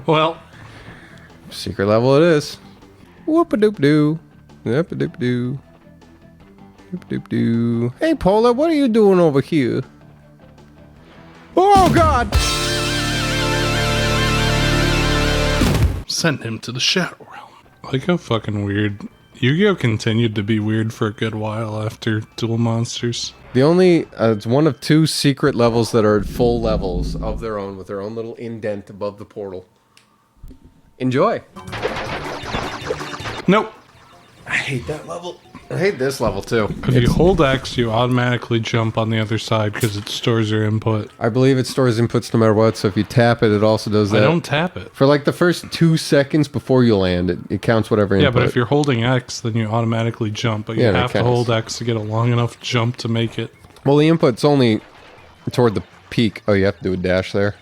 Well, secret level it is. Whoop-a-doop-doo. Whoop-a-doop-doo. Whoop-a-doop-doo. Hey, Paula, what are you doing over here? Oh, God! Send him to the Shadow Realm. Like how fucking weird. Yu-Gi-Oh! Continued to be weird for a good while after Duel Monsters. The only, it's one of 2 secret levels that are full levels of their own with their own little indent above the portal. Enjoy. Nope. I hate that level. I hate this level too. If you hold X, you automatically jump on the other side because it stores your input. I believe it stores inputs no matter what, so if you tap it, it also does that. I don't tap it. For like the first 2 seconds before you land, it counts whatever input. Yeah, but if you're holding X, then you automatically jump, but you have to hold X to get a long enough jump to make it. Well, the input's only toward the peak. Oh, you have to do a dash there.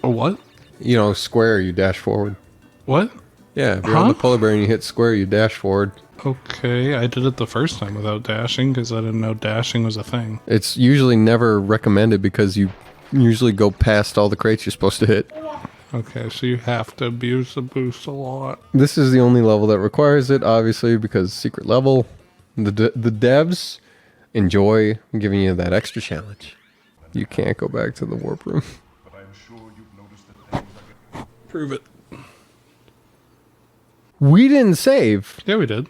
A what? You know, square, you dash forward. What? Yeah, if you're on the polar bear and you hit square, you dash forward. Okay, I did it the first time without dashing because I didn't know dashing was a thing. It's usually never recommended because you usually go past all the crates you're supposed to hit. Okay, so you have to abuse the boost a lot. This is the only level that requires it, obviously, because secret level. The devs enjoy giving you that extra challenge. You can't go back to the warp room. But I'm sure you've noticed that things are Prove it. We didn't save. Yeah, we did.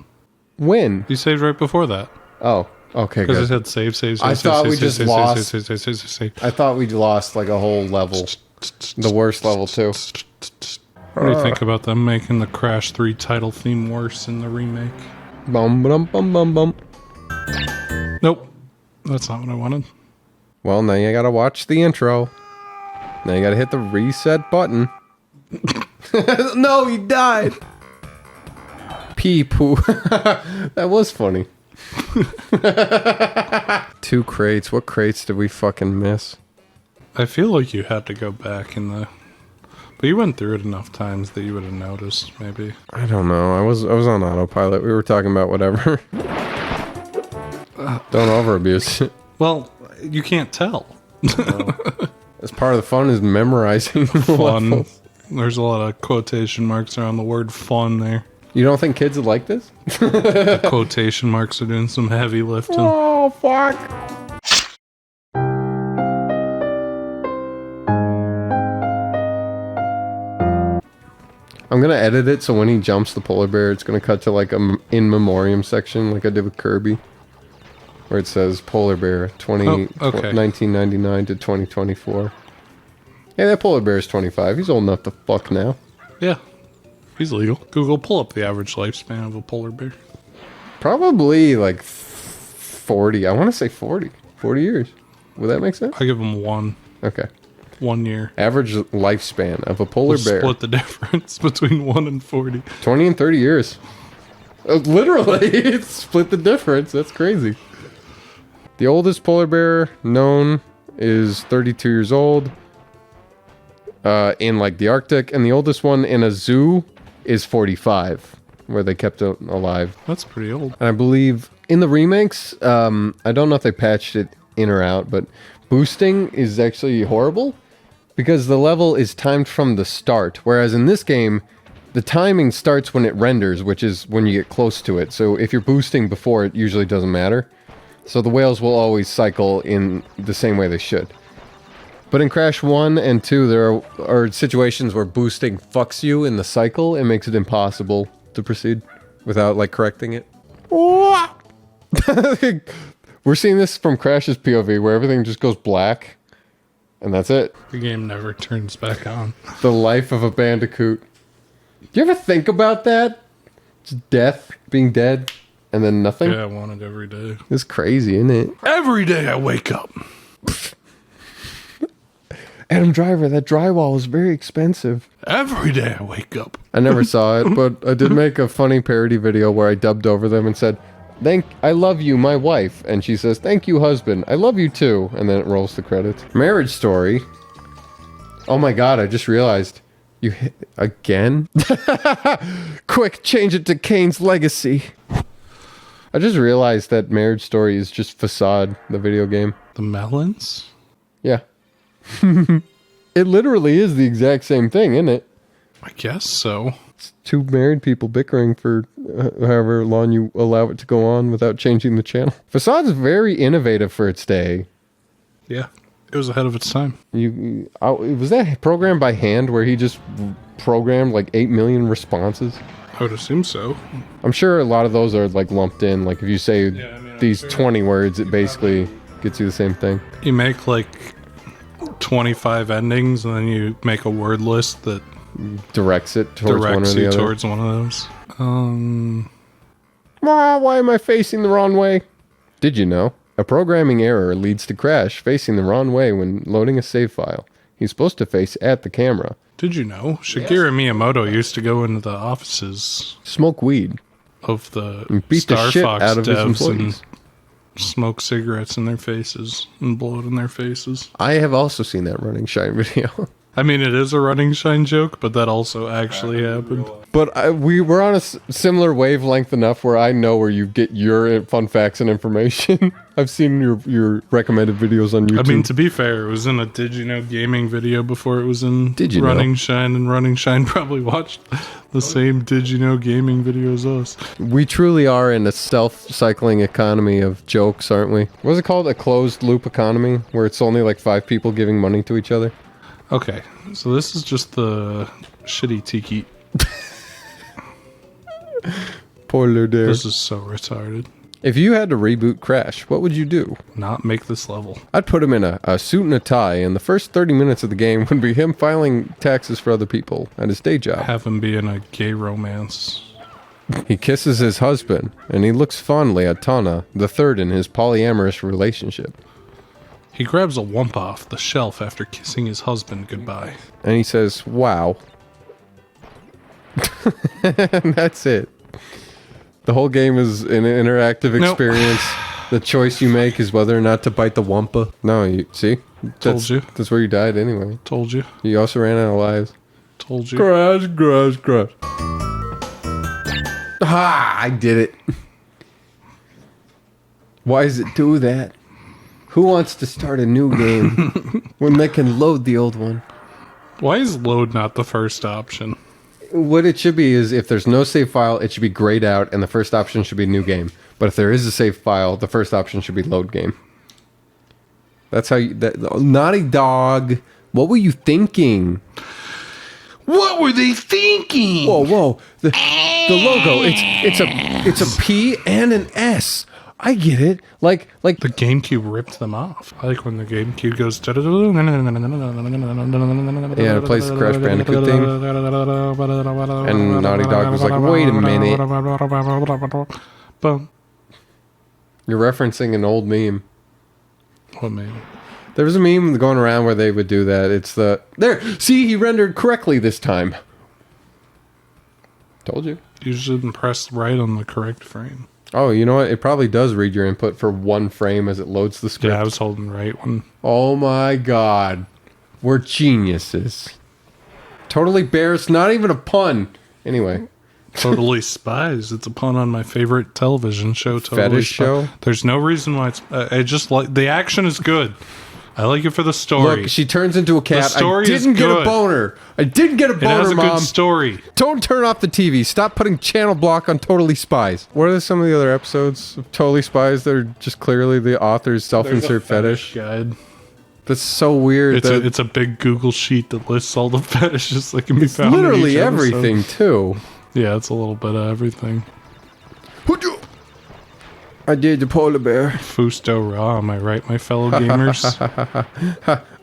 When? You saved right before that. Oh, okay, because good. it said save, save, save. I thought we just lost. Save. I thought we lost like a whole level. The worst level, too. What do you think about them making the Crash 3 title theme worse in the remake? Bum, bum, bum, bum, bum. Nope. That's not what I wanted. Well, now you gotta watch the intro. Now you gotta hit the reset button. No, he died! Pee poo. That was funny. 2 crates. What crates did we fucking miss? I feel like you had to go back in the... But you went through it enough times that you would have noticed, maybe. I don't know. I was on autopilot. We were talking about whatever. Don't over-abuse it. Well, you can't tell. No. That's part of the fun is memorizing fun. levels. There's a lot of quotation marks around the word fun there. You don't think kids would like this? The quotation marks are doing some heavy lifting. Oh, fuck. I'm gonna edit it so when he jumps the polar bear, it's gonna cut to like a in memoriam section, like I did with Kirby, where it says polar bear 1999 to 2024. Yeah, that polar bear is 25. He's old enough to fuck now. Yeah, he's legal. Google, pull up the average lifespan of a polar bear. Probably like 40. I want to say 40 years. Would that make sense? I give him 1. Okay. 1 year. Average lifespan of a polar bear. Split the difference between 1 and 40. 20 and 30 years. Literally, it's split the difference. That's crazy. The oldest polar bear known is 32 years old in like the Arctic, and the oldest one in a zoo is 45, where they kept it alive. That's pretty old. And I believe in the remakes, I don't know if they patched it in or out, but boosting is actually horrible because the level is timed from the start, whereas in this game, the timing starts when it renders, which is when you get close to it. So if you're boosting before, it usually doesn't matter. So the whales will always cycle in the same way they should. But in Crash 1 and 2, there are situations where boosting fucks you in the cycle and makes it impossible to proceed without, like, correcting it. We're seeing this from Crash's POV, where everything just goes black, and that's it. The game never turns back on. The life of a Bandicoot. Do you ever think about that? Just death, being dead, and then nothing? Yeah, I want it every day. It's crazy, isn't it? Every day I wake up. Adam Driver, that drywall is very expensive. Every day I wake up. I never saw it, but I did make a funny parody video where I dubbed over them and said, I love you, my wife. And she says, thank you, husband. I love you too. And then it rolls the credits. Marriage Story. Oh my god, I just realized. You hit again? Quick, change it to Kane's Legacy. I just realized that Marriage Story is just Facade, the video game. The melons? Yeah. It literally is the exact same thing, isn't it? I guess so. It's two married people bickering for however long you allow it to go on without changing the channel. Facade's very innovative for its day. Yeah, it was ahead of its time. Was that programmed by hand where he just programmed like 8 million responses? I would assume so. I'm sure a lot of those are like lumped in. Like if you say these 20 words, it basically gets you the same thing. You make like 25 endings and then you make a word list that Directs it towards one or directs the you other. towards one of those. Why am I facing the wrong way? Did you know? A programming error leads to Crash facing the wrong way when loading a save file. He's supposed to face at the camera. Did you know Shigeru Miyamoto used to go into the offices Smoke weed. of the And beat the Star shit Fox out of his devs employees. and smoke cigarettes in their faces and blow it in their faces? I have also seen that Running Shine video. I mean, it is a Running Shine joke, but that also actually happened. But we were on a similar wavelength enough where I know where you get your fun facts and information. I've seen your recommended videos on YouTube. I mean, to be fair, it was in a Did You Know Gaming video before it was in Did You Know? Running Shine, and Running Shine probably watched the same Did You Know Gaming video as us. We truly are in a self-cycling economy of jokes, aren't we? What is it called? A closed loop economy? Where it's only like 5 people giving money to each other? Okay, so this is just the shitty tiki. Polar dare. This is so retarded. If you had to reboot Crash, what would you do? Not make this level. I'd put him in a suit and a tie, and the first 30 minutes of the game would be him filing taxes for other people at his day job. Have him be in a gay romance. He kisses his husband, and he looks fondly at Tana, the third in his polyamorous relationship. He grabs a Wumpa off the shelf after kissing his husband goodbye. And he says, wow. And that's it. The whole game is an interactive Nope. experience. The choice you make is whether or not to bite the Wumpa. No, you see? Told you. That's where you died anyway. Told you. You also ran out of lives. Told you. Crash, crash, crash. Ah, I did it. Why does it do that? Who wants to start a new game when they can load the old one? Why is load not the first option? What it should be is if there's no save file, it should be grayed out, and the first option should be new game. But if there is a save file, the first option should be load game. That's how you... Naughty Dog, what were you thinking? What were they thinking? Whoa, whoa. The logo, it's a P and an S. I get it. Like The GameCube ripped them off. I like when the GameCube goes. Yeah, it plays the Crash Bandicoot thing. And Naughty Dog was like, wait a minute. Boom. You're referencing an old meme. What meme? There was a meme going around where they would do that. It's the... There! See, he rendered correctly this time. Told you. You shouldn't press right on the correct frame. Oh, you know what? It probably does read your input for one frame as it loads the script. Yeah, I was holding right one. Oh my god. We're geniuses. Totally bears, not even a pun. Anyway. Totally Spies. It's a pun on my favorite television show. Totally Fetish Spies. show? There's no reason why it's... I just like... The action is good. I like it for the story. Look, she turns into a cat. story I is didn't get a good. boner. I didn't get a It has boner, a Mom. good story. Don't turn off the TV. Stop putting channel block on Totally Spies. What are some of the other episodes of Totally Spies that are just clearly the author's self-insert fetish? guide. That's so weird. It's a big Google sheet that lists all the fetishes that can be found. in literally each episode. everything, too. Yeah, it's a little bit of everything. I did the polar bear. Fusto raw, am I right, my fellow gamers?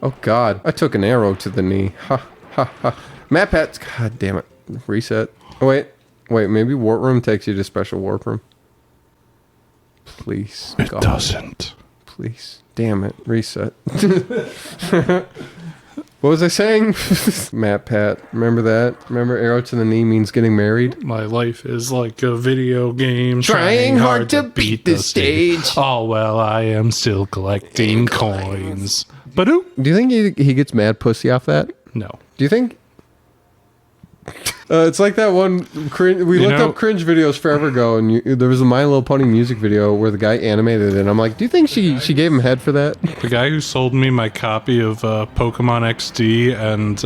Oh, God. I took an arrow to the knee. Ha, ha, ha. Map hats. God damn it. Reset. Oh, wait. Wait, maybe Warp Room takes you to Special Warp Room. Please. It God. doesn't. Please. Damn it. Reset. What was I saying? Map Pat. Remember that? Remember arrow to the knee means getting married? My life is like a video game. Trying hard to beat the stage. Oh, well, I am still collecting coins. Badoo? Do you think he gets mad pussy off that? No. Do you think? It's like that one. We looked up cringe videos forever ago, and there was a My Little Pony music video where the guy animated it. And I'm like, do you think she gave him head for that? The guy who sold me my copy of Pokemon XD and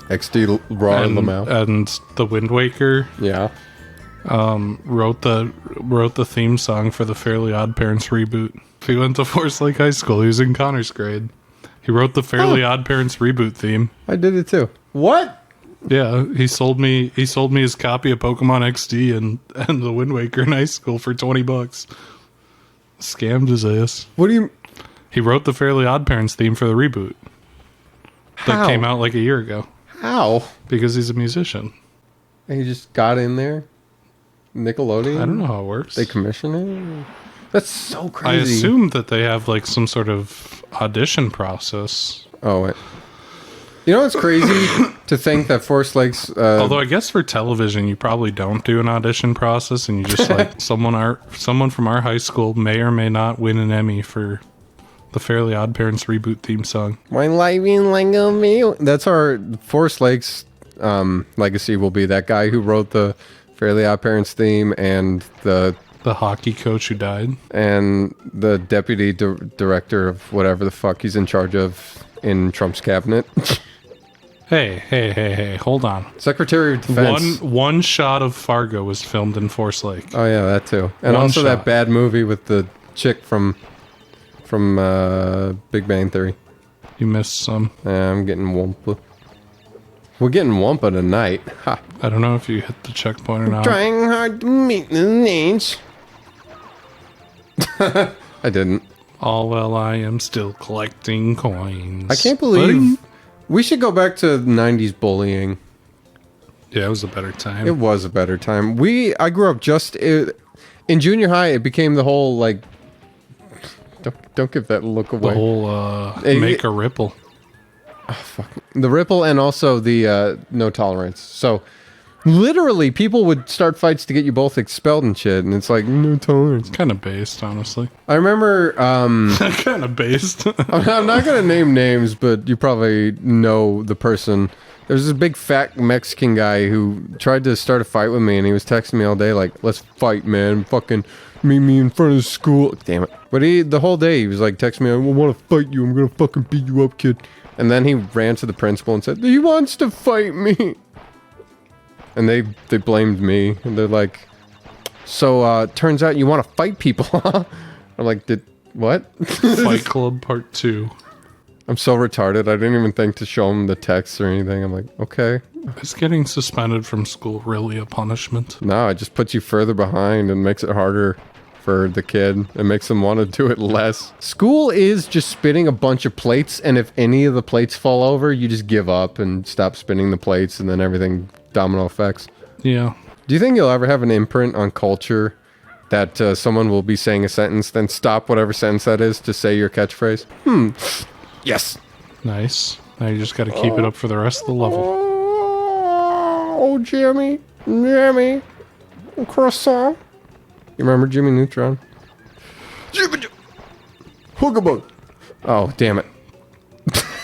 XD Raw and, Lamau. and the Wind Waker Yeah. wrote the theme song for the Fairly Odd Parents reboot. He went to Forest Lake High School. He was in Connor's grade. He wrote the Fairly Odd Parents reboot theme. I did it too. What? Yeah, he sold me his copy of Pokemon XD and the Wind Waker in high school for $20. Scammed his ass. What do you... He wrote the Fairly Odd Parents theme for the reboot that How? came out like a year ago How? because he's a musician. And he just got in there? Nickelodeon? I don't know how it works. They commission it? That's so I crazy. assume that they have like some sort of audition process. Oh, wait. You know what's crazy? To think that Forest Lakes... Although I guess for television, you probably don't do an audition process, and you just like someone from our high school may or may not win an Emmy for the Fairly Odd Parents reboot theme song. My life in like a meal. That's our Forest Lakes legacy will be that guy who wrote the Fairly Odd Parents theme and the hockey coach who died. And the deputy director of whatever the fuck he's in charge of in Trump's cabinet. Hey, hold on. Secretary of Defense. One shot of Fargo was filmed in Forest Lake. Oh yeah, that too. And One also that shot. bad movie with the chick from Big Bang Theory. You missed some. I'm getting Wumpa. We're getting Wumpa tonight. Ha. I don't know if you hit the checkpoint or not. Trying hard to meet the needs. I didn't. All well, I am still collecting coins. I can't believe we should go back to 90s bullying. Yeah, it was a better time. It was a better time. I grew up just in junior high. It became the whole like. Don't give that look away. the whole make a ripple. The ripple and also the no tolerance. So literally, people would start fights to get you both expelled and shit, and it's like no tolerance. Kind of based, honestly. I remember. Kind of based. I'm not gonna name names, but you probably know the person. There's this big fat Mexican guy who tried to start a fight with me, and he was texting me all day like, "Let's fight, man! Fucking meet me in front of the school." Damn it! But the whole day he was like texting me, "I want to fight you. I'm gonna fucking beat you up, kid." And then he ran to the principal and said, "He wants to fight me." And they blamed me, and they're like, "So turns out you want to fight people, huh?" I'm like, "Did what?" Fight Club Part 2. I'm so retarded. I didn't even think to show him the text or anything. I'm like, okay. Is getting suspended from school really a punishment? No, it just puts you further behind and makes it harder for the kid. It makes them want to do it less. School is just spinning a bunch of plates, and if any of the plates fall over, you just give up and stop spinning the plates, and then everything domino effects. Yeah. Do you think you'll ever have an imprint on culture that someone will be saying a sentence, then stop whatever sentence that is to say your catchphrase? Yes. Nice. Now you just got to keep it up for the rest of the level. Oh, Jimmy, croissant. You remember Jimmy Neutron? Jimmy, Hookabug. Oh, damn it!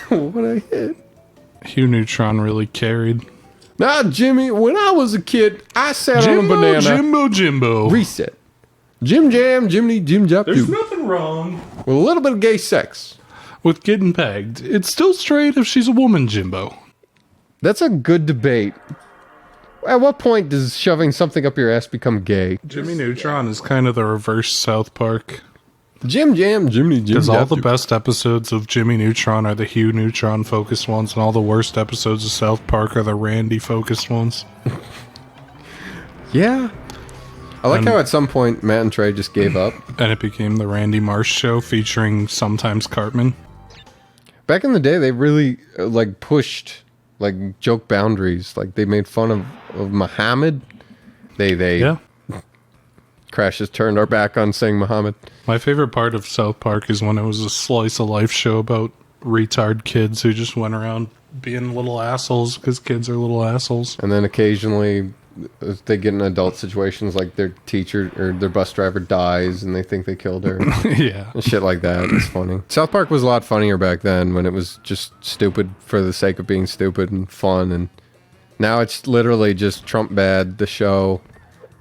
What I hit? Hugh Neutron really carried. Nah, Jimmy. When I was a kid, I sat on a banana. Jimbo. Reset. Jim Jam, Jimmy, Jim Jap. There's Doo. nothing wrong With a little bit of gay sex. with getting pegged. It's still straight if she's a woman, Jimbo. That's a good debate. At what point does shoving something up your ass become gay? Jimmy Neutron is kind of the reverse South Park. Jim Jam, Jimmy, Jim Because all Jap the Doo. best episodes of Jimmy Neutron are the Hugh Neutron focused ones, and all the worst episodes of South Park are the Randy focused ones. Yeah. I like how at some point Matt and Trey just gave up. And it became the Randy Marsh Show featuring sometimes Cartman. Back in the day, they really pushed joke boundaries. Like they made fun of Muhammad. They Yeah. Crashes turned our back on saying Muhammad. My favorite part of South Park is when it was a slice of life show about retard kids who just went around being little assholes because kids are little assholes. And then occasionally they get in adult situations like their teacher or their bus driver dies and they think they killed her. Yeah. And shit like that. It's funny. South Park was a lot funnier back then when it was just stupid for the sake of being stupid and fun. And now it's literally just Trump bad, the show,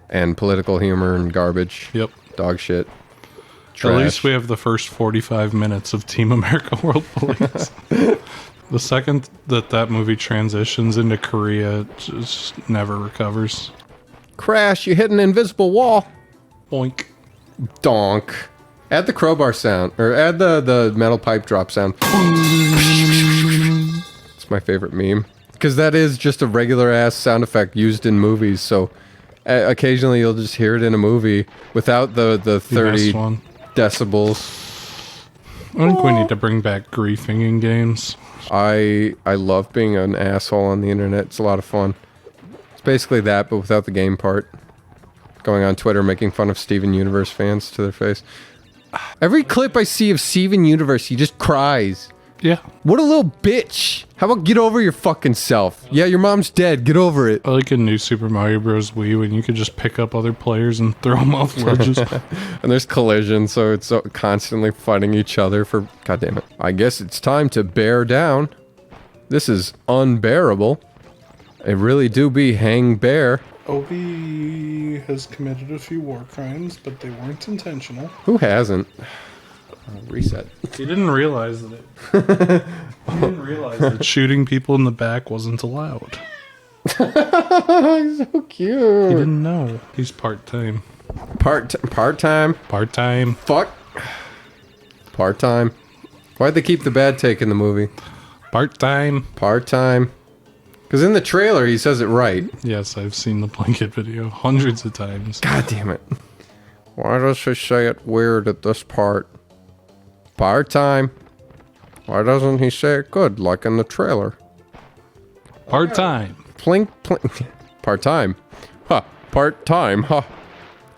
and political humor and garbage. Yep. Dog shit. At least we have the first 45 minutes of Team America World Police. The second that movie transitions into Korea, it just never recovers. Crash, you hit an invisible wall. Boink. Donk. Add the crowbar sound, or add the metal pipe drop sound. It's my favorite meme. Because that is just a regular ass sound effect used in movies, so occasionally you'll just hear it in a movie without the 30 decibels. I think we need to bring back griefing in games. I love being an asshole on the internet. It's a lot of fun. It's basically that, but without the game part. Going on Twitter, making fun of Steven Universe fans to their face. Every clip I see of Steven Universe, he just cries. Yeah. What a little bitch. How about get over your fucking self? Yeah, your mom's dead. Get over it. I like in New Super Mario Bros. Wii when you could just pick up other players and throw them off ledges. And there's collision, so it's constantly fighting each other for... God damn it. I guess it's time to bear down. This is unbearable. It really do be hang bear. Obi has committed a few war crimes, but they weren't intentional. Who hasn't? Reset. He didn't realize that shooting people in the back wasn't allowed. He's so cute. He didn't know. He's part-time. Part-time? Part-time. Fuck. Part-time. Why'd they keep the bad take in the movie? Part-time. Part-time. Because in the trailer, he says it right. Yes, I've seen the blanket video hundreds of times. God damn it. Why does he say it weird at this part? Part-time. Why doesn't he say it good, like in the trailer? Part-time. Plink. Part-time. Huh. Part-time. Huh.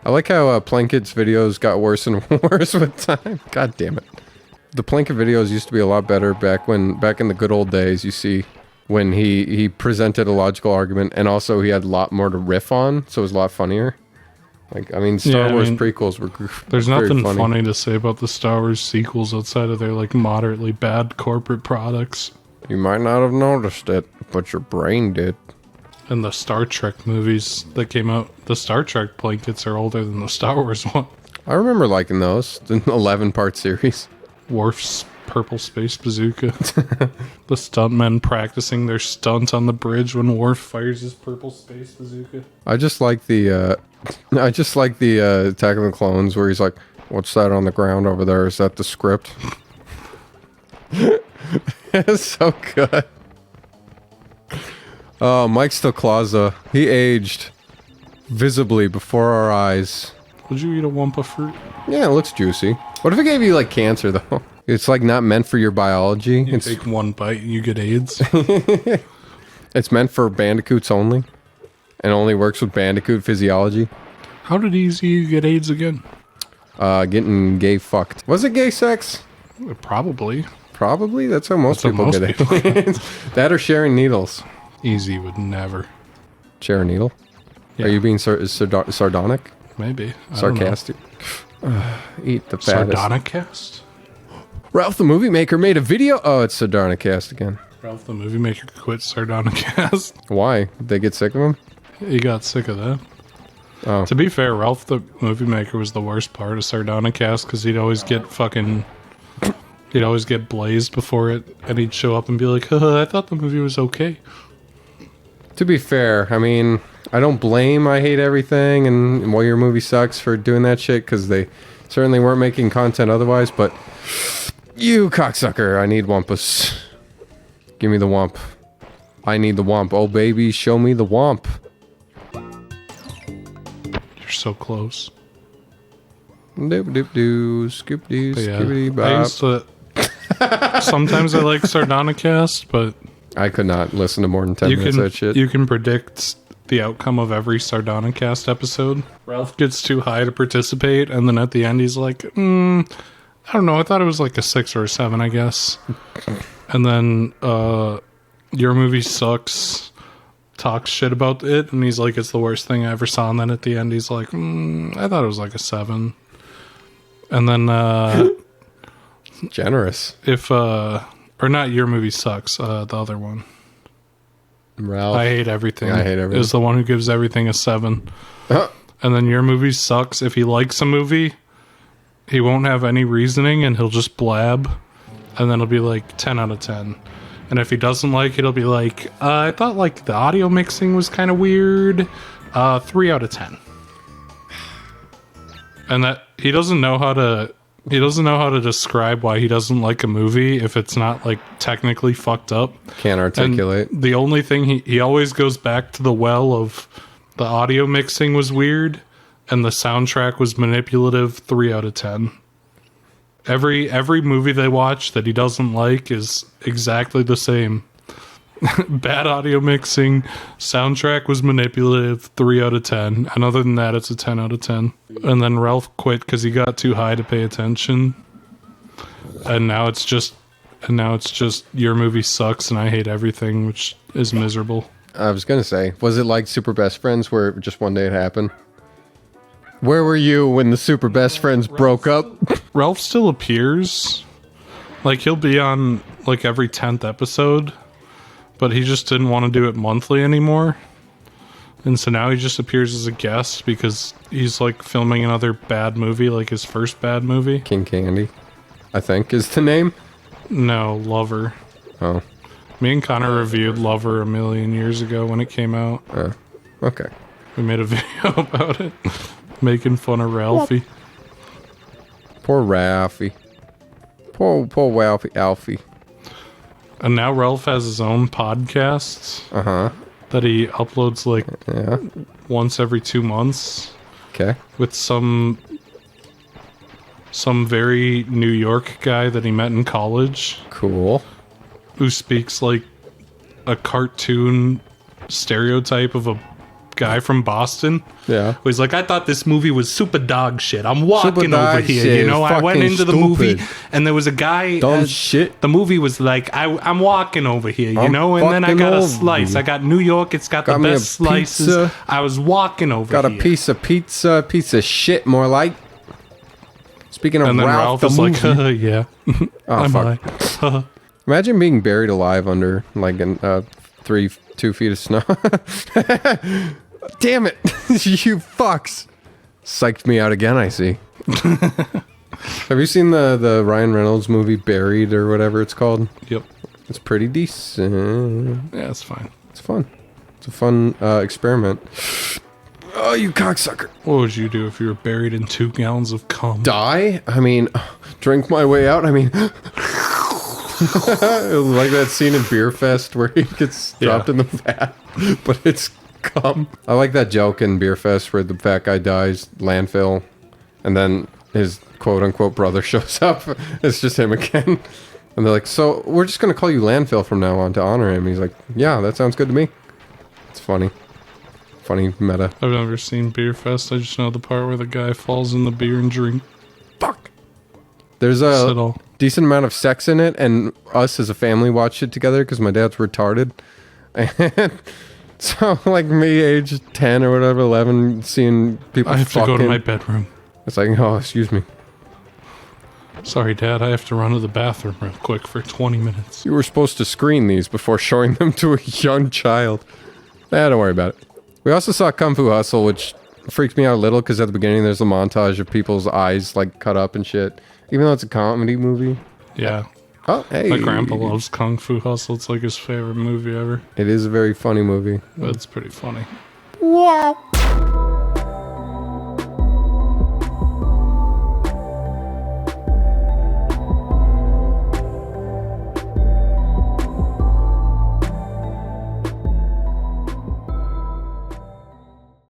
I like how Plinket's videos got worse and worse with time. God damn it. The Plinkett videos used to be a lot better back in the good old days, you see, when he presented a logical argument, and also he had a lot more to riff on, so it was a lot funnier. Like, I mean, Star Wars prequels were there's very nothing funny to say about the Star Wars sequels outside of their, like, moderately bad corporate products. You might not have noticed it, but your brain did. And the Star Trek movies that came out, the Star Trek blankets are older than the Star Wars one. I remember liking those, the 11-part series. Worf's purple space bazooka. The stuntmen practicing their stunt on the bridge when Worf fires his purple space bazooka. I just like the Attack of the Clones where he's like, "What's that on the ground over there? Is that the script?" It's so good. Oh, Mike Stoklasa. He aged visibly before our eyes. Would you eat a Wumpa fruit? Yeah, it looks juicy. What if it gave you, like, cancer, though? It's, like, not meant for your biology. You take one bite and you get AIDS. It's meant for Bandicoots only. And only works with Bandicoot physiology. How did you get AIDS again? Getting gay fucked. Was it gay sex? Probably. Probably? That's how most people get AIDS. That or sharing needles. Easy would never. Share a needle? Yeah. Are you being sardonic? Maybe. Sarcastic? Eat the fattest. Sardonic cast? Ralph the Movie Maker made a video. Oh, it's Sardonic Cast again. Ralph the Movie Maker quit Sardonic cast. Why? Did they get sick of him? He got sick of that. Oh. To be fair, Ralph the Movie Maker was the worst part of Sardonic cast because he'd always get blazed before it, and he'd show up and be like, I thought the movie was okay. To be fair, I mean, I don't blame I Hate Everything and Why Your Movie Sucks for doing that shit, because they certainly weren't making content otherwise, but you cocksucker, I need Wumpus. Give me the Wump. I need the Wump. Oh, baby, show me the Wump. You're so close. Doop-doop-doo, scoop-doo, skibbity-bop. Sometimes I like Sardonic cast, but I could not listen to more than 10 minutes of that shit. You can predict the outcome of every Sardonic cast episode. Ralph gets too high to participate, and then at the end he's like, I don't know, I thought it was like a 6 or a 7, I guess. And then Your Movie Sucks talks shit about it, and he's like, it's the worst thing I ever saw, and then at the end he's like, I thought it was like a 7. And then generous. If or not Your Movie Sucks, the other one. Ralph. I Hate Everything. I Hate Everything. Is the one who gives everything a 7. And then Your Movie Sucks. If he likes a movie, he won't have any reasoning and he'll just blab. And then it'll be like 10 out of 10. And if he doesn't like it, he'll be like, I thought like the audio mixing was kind of weird. 3 out of 10. And that he doesn't know how to describe why he doesn't like a movie if it's not like technically fucked up. Can't articulate. And the only thing he always goes back to the well of the audio mixing was weird and the soundtrack was manipulative. 3 out of 10. Every movie they watch that he doesn't like is exactly the same. Bad audio mixing, soundtrack was manipulative, 3 out of 10. And other than that, it's a 10 out of 10. And then Ralph quit because he got too high to pay attention. And now it's just your movie sucks and I hate everything, which is miserable. I was gonna say, was it like Super Best Friends where just one day it happened? Where were you when the Super Best Friends broke up? Ralph still appears. Like, he'll be on, like, every 10th episode. But he just didn't want to do it monthly anymore. And so now he just appears as a guest because he's, like, filming another bad movie, like his first bad movie. King Candy, I think, is the name. No, Lover. Oh. Me and Connor reviewed Lover a million years ago when it came out. Okay. We made a video about it. Making fun of Ralphie. Poor Ralphie. Poor Ralphie. Alfie. And now Ralph has his own podcasts. That he uploads like once every 2 months. Okay. With some very New York guy that he met in college. Cool. Who speaks like a cartoon stereotype of a guy from Boston. Yeah. He's like, I thought this movie was super dog shit. I'm walking Super over dog here. shit. You know, I went Fucking into the movie stupid. and there was a guy. Dumb shit. The movie was like, I'm walking over here, you I'm know, and then I fucking got a over slice. here. I got New York. It's got the me a best slices. pizza. I was walking over Got here. a piece of pizza, piece of shit, more like. Speaking of And then Ralph, Ralph the is movie. like, yeah. Oh, I'm fuck. high. Imagine being buried alive under like 2 feet of snow. Damn it, you fucks! Psyched me out again. I see. Have you seen the Ryan Reynolds movie Buried or whatever it's called? Yep. It's pretty decent. Yeah, it's fine. It's fun. It's a fun experiment. Oh, you cocksucker! What would you do if you were buried in 2 gallons of cum? Die? I mean, drink my way out. I mean, like that scene in Beer Fest where he gets dropped in the vat, but it's cum. I like that joke in Beer Fest where the fat guy dies, landfill, and then his quote-unquote brother shows up. It's just him again. And they're like, so we're just going to call you Landfill from now on to honor him. He's like, yeah, that sounds good to me. It's funny. Funny meta. I've never seen Beer Fest. I just know the part where the guy falls in the beer and drink. Fuck. There's That's it a all. decent amount of sex in it, and us as a family watched it together because my dad's retarded. And so, like me, age 10 or whatever, 11, seeing people I have to go to fucking- my bedroom. It's like, oh, excuse me. Sorry, Dad. I have to run to the bathroom real quick for 20 minutes. You were supposed to screen these before showing them to a young child. Don't worry about it. We also saw Kung Fu Hustle, which freaks me out a little because at the beginning there's a montage of people's eyes like cut up and shit. Even though it's a comedy movie. Yeah. Oh, hey. My grandpa loves Kung Fu Hustle. It's like his favorite movie ever. It is a very funny movie. But it's pretty funny. Wow.